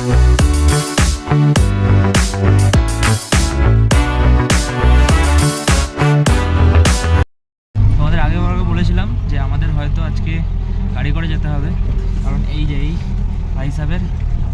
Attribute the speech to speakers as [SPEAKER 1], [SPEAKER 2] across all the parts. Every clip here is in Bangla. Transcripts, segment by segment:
[SPEAKER 1] তোমাদের আগে বলেছিলাম যে আমাদের হয়তো আজকে গাড়ি করে যেতে হবে, কারণ এই যে এই ভাই সাহেবের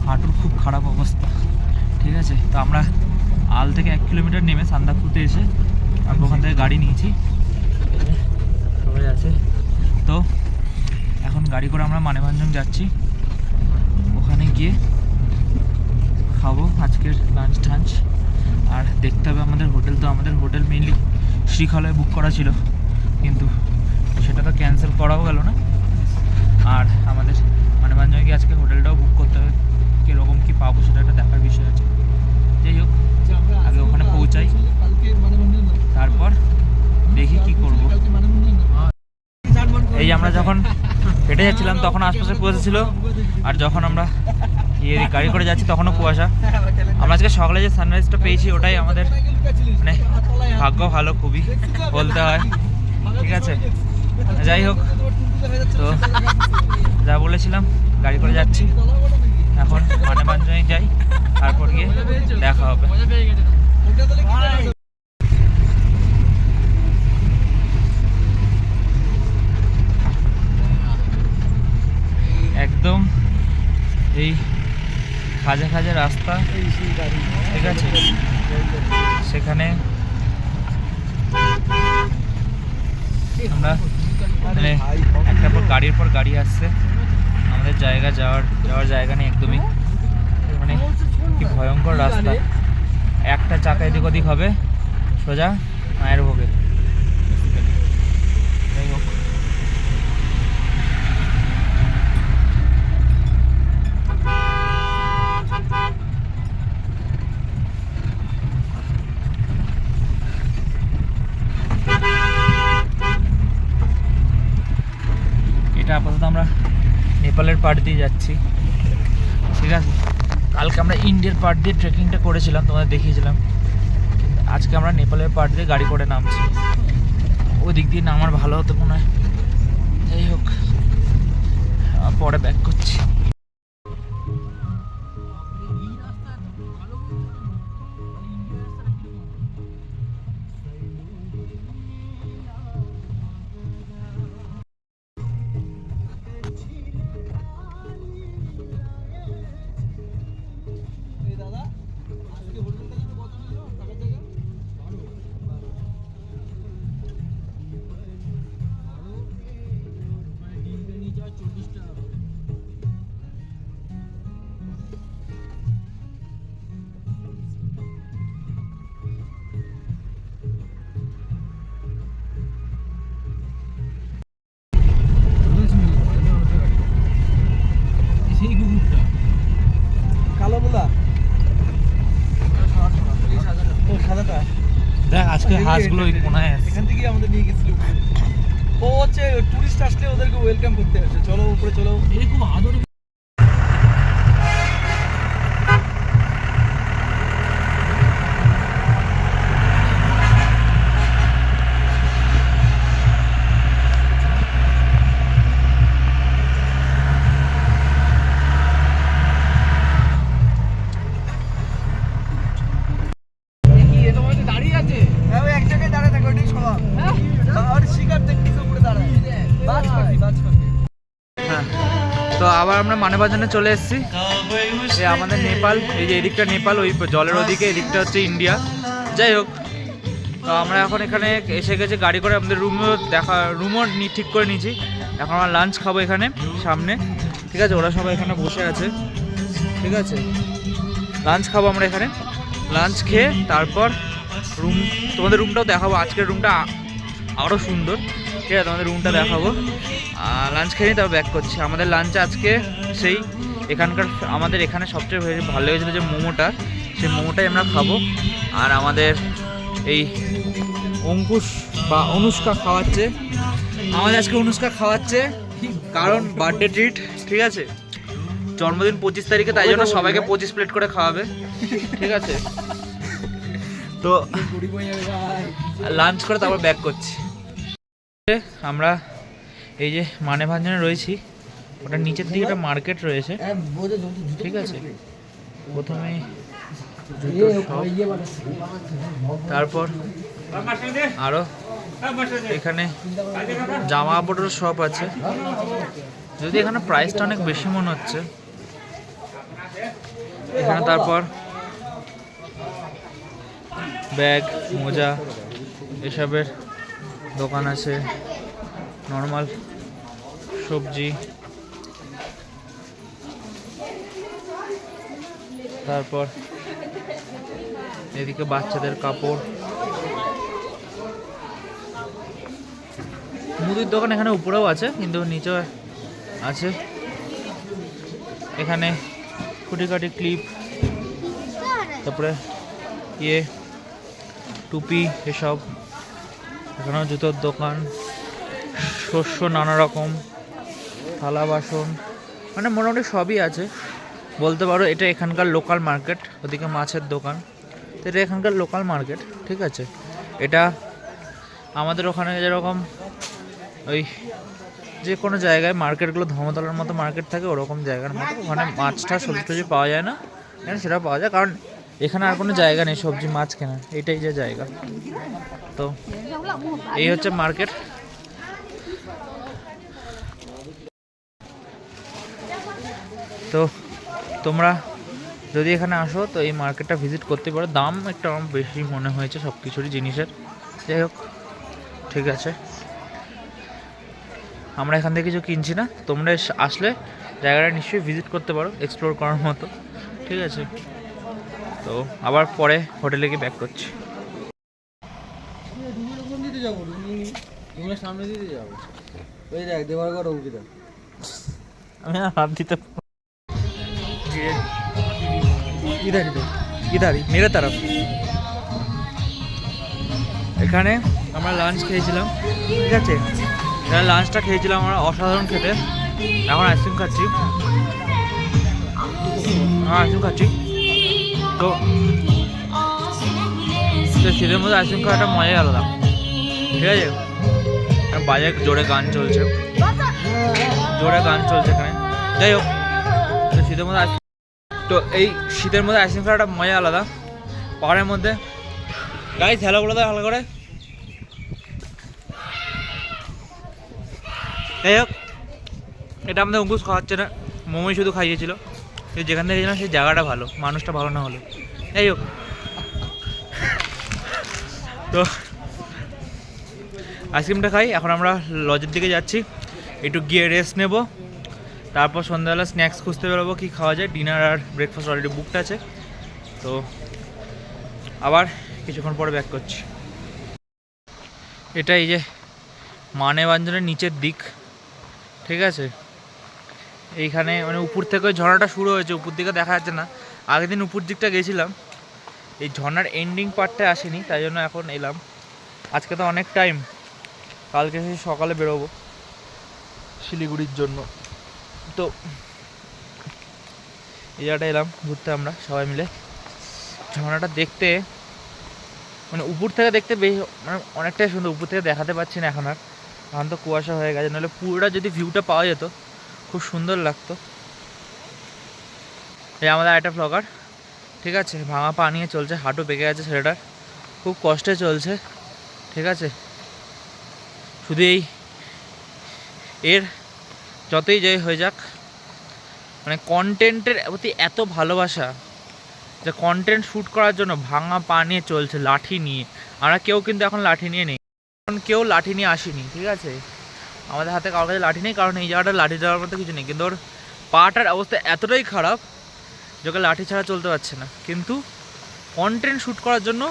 [SPEAKER 1] হাঁটুর খুব খারাপ অবস্থা। ঠিক আছে, তো আমরা আল থেকে 1 কিলোমিটার নেমে সান্দাকফুতে এসে আমরা ওখান থেকে গাড়ি নিয়েছি, সবাই আছে। তো এখন গাড়ি করে আমরা মানেভঞ্জন যাচ্ছি, ওখানে গিয়ে খাবো আজকের লাঞ্চ টাঞ্চ। আর দেখতে হবে আমাদের হোটেল, তো আমাদের হোটেল মেইনলি শ্রীখালয়ে বুক করা ছিল, কিন্তু সেটা তো ক্যান্সেল করাও গেল না। আর আমাদের মানেভঞ্জনে গিয়ে আজকে হোটেলটাও বুক করতে হবে, কীরকম কী পাবো সেটা একটা দেখার বিষয় আছে। যাই হোক, আগে ওখানে পৌঁছাই, তারপর দেখি কি করব। এই যে আমরা যখন হেঁটে যাচ্ছিলাম তখন আশপাশে কুয়াশা ছিল, আর যখন আমরা গাড়ি করে যাচ্ছি তখনও কুয়াশা। আমরা আজকে সকালে যে সানরাইজটা পেয়েছি ওটাই আমাদের মানে ভাগ্য ভালো, খুবই বলতে হয়। ঠিক আছে, যাই হোক, তো যা বলেছিলাম গাড়ি করে যাচ্ছি, এখন মানেভঞ্জনে যাই, তারপর গিয়ে দেখা হবে। একদম এই খাজা খাজা রাস্তা, ঠিক আছে, সেখানে আমরা মানে একটার পর গাড়ি আসছে, আমাদের যাওয়ার জায়গা নেই একদমই। মানে কি ভয়ঙ্কর রাস্তা, একটা চাকা এদিক ওদিক হবে সোজা মায়ের ভোগে। যাই হোক, এটা আপাতত আমরা নেপালের পাড় দিয়ে যাচ্ছি। ঠিক আছে, কালকে আমরা ইন্ডিয়ার পাড় দিয়ে ট্রেকিংটা করেছিলাম, তোমাদের দেখিয়েছিলাম। আজকে আমরা নেপালের পাড় দিয়ে গাড়ি করে নামছি, ওই দিক দিয়ে নামার ভালো হতো মনে হয়। যাই হোক, পরে ব্যাক করছি। দেখ আজকে হাঁসগুলো ওই কোনায় আছে,
[SPEAKER 2] এখান থেকে আমাদের নিয়ে গেছিল। ও হচ্ছে টুরিস্ট আসলে ওদেরকে ওয়েলকাম করতে আসে। চলো উপরে চলো, এরকম আদর।
[SPEAKER 1] তো আবার আমরা মানেভঞ্জনে চলে এসেছি। আমাদের নেপাল, এই যে এদিকটা নেপাল, ওই জলের ওদিকে, এদিকটা হচ্ছে ইন্ডিয়া। যাই হোক, তো আমরা এখন এখানে এসে গেছি গাড়ি করে, আমাদের রুমও ঠিক করে নিয়েছি। এখন আমরা লাঞ্চ খাবো এখানে সামনে। ঠিক আছে, ওরা সবাই এখানে বসে আছে। ঠিক আছে, লাঞ্চ খাবো আমরা এখানে। লাঞ্চ খেয়ে তারপর তোমাদের রুমটাও দেখাবো। আজকের রুমটা আরও সুন্দর। ঠিক আছে, তোমাদের রুমটা দেখাবো। লাঞ্চ খেয়ে তারপর ব্যাক করছি। আমাদের লাঞ্চে আজকে সেই এখানকার আমাদের এখানে সবচেয়ে ভালো লেগেছিলো যে মোমোটা, সেই মোমোটাই আমরা খাবো। আর আমাদের এই অঙ্কুশ বা অনুষ্কা খাওয়াচ্ছে, আমাদের আজকে অনুষ্কা খাওয়াচ্ছে, কারণ বার্থডে ট্রিট। ঠিক আছে, জন্মদিন 25 তারিখে, তাই জন্য সবাইকে 25 প্লেট করে খাওয়াবে। ঠিক আছে, তো লাঞ্চ করে তারপর ব্যাক করছি। আমরা এই যে মানেভঞ্জনে রয়েছি, ওটার নিচের দিকে একটা মার্কেট রয়েছে। ঠিক আছে, প্রথমে জুতোর shop, তারপর আরো এখানে জামা কাপড়ের শপ আছে, যদি এখানে প্রাইসটা অনেক বেশি মনে হচ্ছে এখানে। তারপর ব্যাগ, মোজা এসবের দোকান আছে, নর্মাল সবজি, তারপর এদিকে বাচ্চাদের কাপড়, মুদির দোকান এখানে উপরেও আছে কিন্তু নিচে আছে। এখানে কুটিকাটি ক্লিপ, তারপরে টুপি এসব। এখানেও জুতোর দোকান, শস্য নানা রকম, থালা বাসন, মানে মোটামুটি সবই আছে বলতে পারো। এটা এখানকার লোকাল মার্কেট, ওদিকে মাছের দোকান, তো এটা এখানকার লোকাল মার্কেট, ঠিক আছে। এটা আমাদের ওখানে যেরকম ওই যে কোনো জায়গায় মার্কেটগুলো ধর্মতলার মতো মার্কেট থাকে, ওরকম জায়গার মতো। ওখানে মাছটা সবজি টবজি পাওয়া যায় না, এখানে সেটা পাওয়া যায়, কারণ এখানে আর কোনো জায়গা নেই সবজি মাছ কেনার, এটাই যে জায়গা। তো এই হচ্ছে মার্কেট। তো তোমরা যদি এখানে আসো তো এই মার্কেটটা ভিজিট করতে পারো। দাম একটু আমার বেশি মনে হয়েছে সব কিছুরই জিনিসের, যাই হোক ঠিক আছে। আমরা এখান থেকে কিছু কিনছি না, তোমরা আসলে জায়গাটা নিশ্চয়ই ভিজিট করতে পারো, এক্সপ্লোর করার মতো, ঠিক আছে। তো আবার পরে হোটেলে গিয়ে ব্যাক করছি।
[SPEAKER 2] সামনে দিতে যাবো, ওই দেখ দেওয়ার অঙ্কিতা,
[SPEAKER 1] আমি আর হাত দিতে ইধারি মেরে তরফ। এখানে আমরা লাঞ্চ খেয়েছিলাম, ঠিক আছে। এখানে লাঞ্চটা খেয়েছিলাম আমরা, অসাধারণ খেতে। এখন আইসক্রিম খাচ্ছি, তো শীতের মধ্যে আইসক্রিম খাওয়াটা মজাই আলাদা, ঠিক আছে। বাজারে জোরে গান চলছে এখানে, যাই হোক। তো শীতের মধ্যে তো এই শীতের মধ্যে আইসক্রিম খাওয়াটা মজা আলাদা। পাহাড়ের মধ্যে গাইস হ্যালো বলে দাও ভালো করে। যাই হোক, এটা আমাদের অঙ্কুশ খাওয়াচ্ছে না, মোমোই শুধু খাইয়েছিল। যেখান থেকে গেছিলাম সেই জায়গাটা ভালো, মানুষটা ভালো না হলো, যাই হোক। তো আইসক্রিমটা খাই, এখন আমরা লজের দিকে যাচ্ছি, একটু গিয়ে রেস্ট নেব, তারপর সন্ধ্যাবেলা স্ন্যাক্স খুঁজতে বেরোবো কী খাওয়া যায়। ডিনার আর ব্রেকফাস্ট অলরেডি বুকড আছে, তো আবার কিছুক্ষণ পরে ব্যাক করছি। এটা এই যে মানেভঞ্জনের নিচের দিক, ঠিক আছে। এইখানে মানে উপর থেকে ওই ঝর্ণাটা শুরু হয়েছে, উপর দিকে দেখা যাচ্ছে না। আগের দিন উপর দিকটা গেছিলাম, এই ঝর্ণার এন্ডিং পার্টটায় আসেনি, তাই জন্য এখন এলাম। আজকে তো অনেক টাইম, কালকে সকালে বেরোবো শিলিগুড়ির জন্য। তো এই জায়গাটা এলাম ঘুরতে আমরা সবাই মিলে। ঝর্ণাটা দেখতে মানে উপর থেকে দেখতে বেশ মানে অনেকটাই সুন্দর, উপর থেকে দেখাতে পাচ্ছি না এখন আর, এখন তো কুয়াশা হয়ে গেছে, নাহলে পুরোটা যদি ভিউটা পাওয়া যেত খুব সুন্দর লাগতো। এই আমাদের একটা ব্লগার, ঠিক আছে, ভাঙা পা নিয়ে চলছে, হাঁটু পেকে গেছে ছেলেটার, খুব কষ্টে চলছে, ঠিক আছে। শুধু এর যতই জয় হয়ে যাক, মানে কন্টেন্টের প্রতি এত ভালোবাসা যে কন্টেন্ট শ্যুট করার জন্য ভাঙা পা নিয়ে চলছে, লাঠি নিয়ে। আমরা কেউ কিন্তু এখন লাঠি নিয়ে নেই, এখন কেউ লাঠি নিয়ে আসিনি, ঠিক আছে। আমাদের হাতে কারোর কাছে লাঠি নেই, কারণ এই জায়গাটা লাঠি দেওয়ার মতো কিছু নেই। কিন্তু ওর পাটার অবস্থা এতটাই খারাপ যে ওকে লাঠি ছাড়া চলতে পারছে না, কিন্তু কন্টেন্ট শ্যুট করার জন্য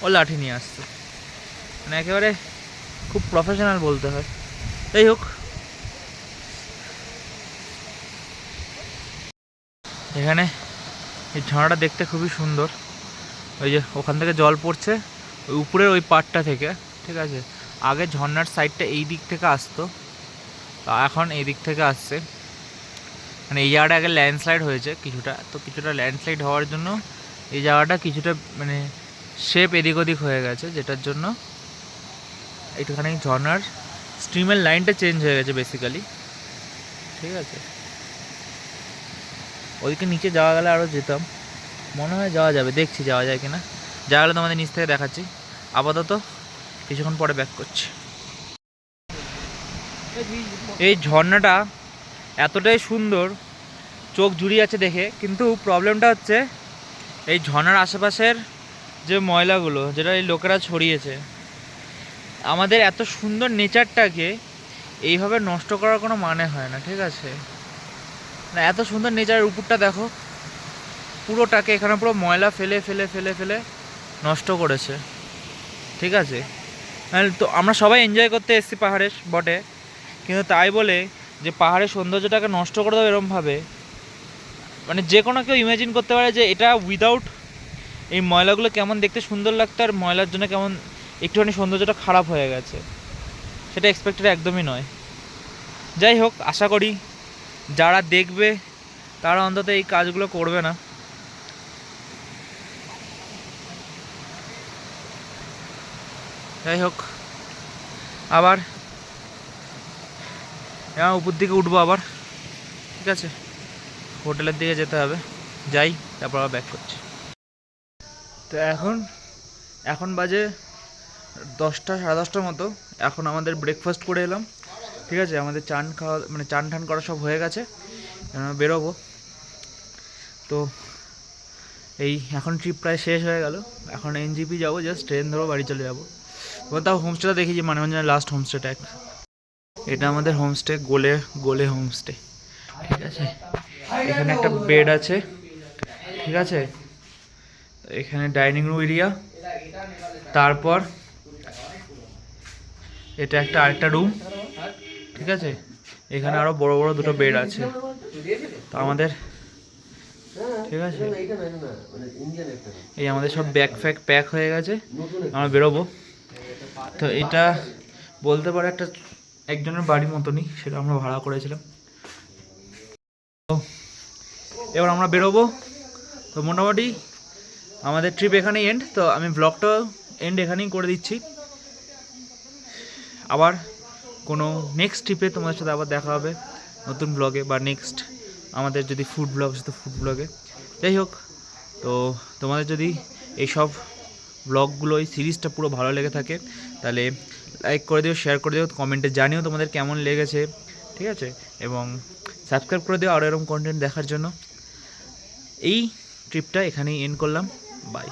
[SPEAKER 1] ও লাঠি নিয়ে আসছে, মানে একেবারে খুব প্রফেশনাল বলতে হয়। যাই হোক, এখানে এই ঝর্ণাটা দেখতে খুবই সুন্দর। ওই যে ওখান থেকে জল পড়ছে ওই উপরের ওই পাড়টা থেকে, ঠিক আছে। আগে ঝর্ণার সাইডটা এই দিক থেকে আসতো, এখন এই দিক থেকে আসছে। মানে এই জায়গাটা আগে ল্যান্ডস্লাইড হয়েছে কিছুটা, তো কিছুটা ল্যান্ডস্লাইড হওয়ার জন্য এই জায়গাটা কিছুটা মানে শেপ এদিক ওদিক হয়ে গেছে, যেটার জন্য একটুখানি ঝর্ণার স্ট্রিমের লাইনটা চেঞ্জ হয়ে গেছে বেসিক্যালি, ঠিক আছে। ওদিকে নিচে যাওয়া গেলে আরও যেতাম, মনে হয় যাওয়া যাবে, দেখছি যাওয়া যায় কিনা। যা হলে তোমাদের নিচ থেকে দেখাচ্ছি। আপাতত কিছুক্ষণ পরে ব্যাক করছি। এই ঝর্ণাটা এতটাই সুন্দর, চোখ জুড়িয়ে আছে দেখে, কিন্তু প্রবলেমটা হচ্ছে এই ঝর্ণার আশেপাশের যে ময়লাগুলো যেটা এই লোকেরা ছড়িয়েছে, আমাদের এত সুন্দর নেচারটাকে এইভাবে নষ্ট করার কোনো মানে হয় না, ঠিক আছে? না, এত সুন্দর নেচারের উপরটা দেখো, পুরোটাকে এখানে পুরো ময়লা ফেলে ফেলে ফেলে ফেলে নষ্ট করেছে, ঠিক আছে? তো আমরা সবাই এনজয় করতে এসেছি পাহাড়ে বটে, কিন্তু তাই বলে যে পাহাড়ের সৌন্দর্যটাকে নষ্ট করে দেবো এরমভাবে, মানে যে কোনো কেউ ইমাজিন করতে পারে যে এটা উইদাউট এই ময়লাগুলো কেমন দেখতে সুন্দর লাগতো, আর ময়লার জন্য কেমন একটুখানি সৌন্দর্যটা খারাপ হয়ে গেছে, সেটা এক্সপেক্টেড একদমই নয়। যাই হোক, আশা করি যারা দেখবে তারা অন্তত এই কাজগুলো করবে না। যাই হোক, আবার উপর দিকে উঠবো আবার, ঠিক আছে? হোটেলের দিকে যেতে হবে, যাই, তারপর আবার ব্যাক করছি। তো এখন বাজে 10টা, সাড়ে 10টার মতো। এখন আমাদের ব্রেকফাস্ট করে এলাম, ঠিক আছে? আমাদের চান খাওয়া মানে চান ঠান করা সব হয়ে গেছে, বেরোবো। তো এই এখন ট্রিপ প্রায় শেষ হয়ে গেল, এখন এনজিপি যাবো, জাস্ট ট্রেন ধরো বাড়ি চলে যাবো। তাও হোমস্টেটা দেখি যে মানভঞ্জনের লাস্ট হোমস্টেটা। এটা আমাদের হোমস্টে, গোলে হোমস্টে, ঠিক আছে? এখানে একটা বেড আছে, ঠিক আছে? এখানে ডাইনিং রুম এরিয়া, তারপর এটা একটা আরেকটা রুম, ঠিক আছে? এখানে আরো বড় বড় দুটো বেড আছে। তো আমাদের, ঠিক আছে, এই আমাদের সব ব্যাগ ফ্যাগ প্যাক হয়ে গেছে, আমরা বেরোবো। তো এটা বলতে পারে একজনের বাড়ির মতনই, সেটা আমরা ভাড়া করেছিলাম। তো এবার আমরা বেরোবো। তো মোটামুটি আমাদের ট্রিপ এখানেই এন্ড। তো আমি ব্লগটা এন্ড এখানেই করে দিচ্ছি। আবার কোনো নেক্সট ট্রিপে তোমাদের সাথে আবার দেখা হবে নতুন ব্লগে, বা নেক্সট আমাদের যদি ফুড ব্লগ আছে তো ফুড ব্লগে। যাই হোক, তো তোমাদের যদি এইসব ব্লগগুলো, এই সিরিজটা পুরো ভালো লেগে থাকে তাহলে লাইক করে দিও, শেয়ার করে দিও, কমেন্টে জানিও তোমাদের কেমন লেগেছে, ঠিক আছে? এবং সাবস্ক্রাইব করে দিও আরও এরকম কন্টেন্ট দেখার জন্য। এই ট্রিপটা এখানেই এন্ড করলাম, বাই।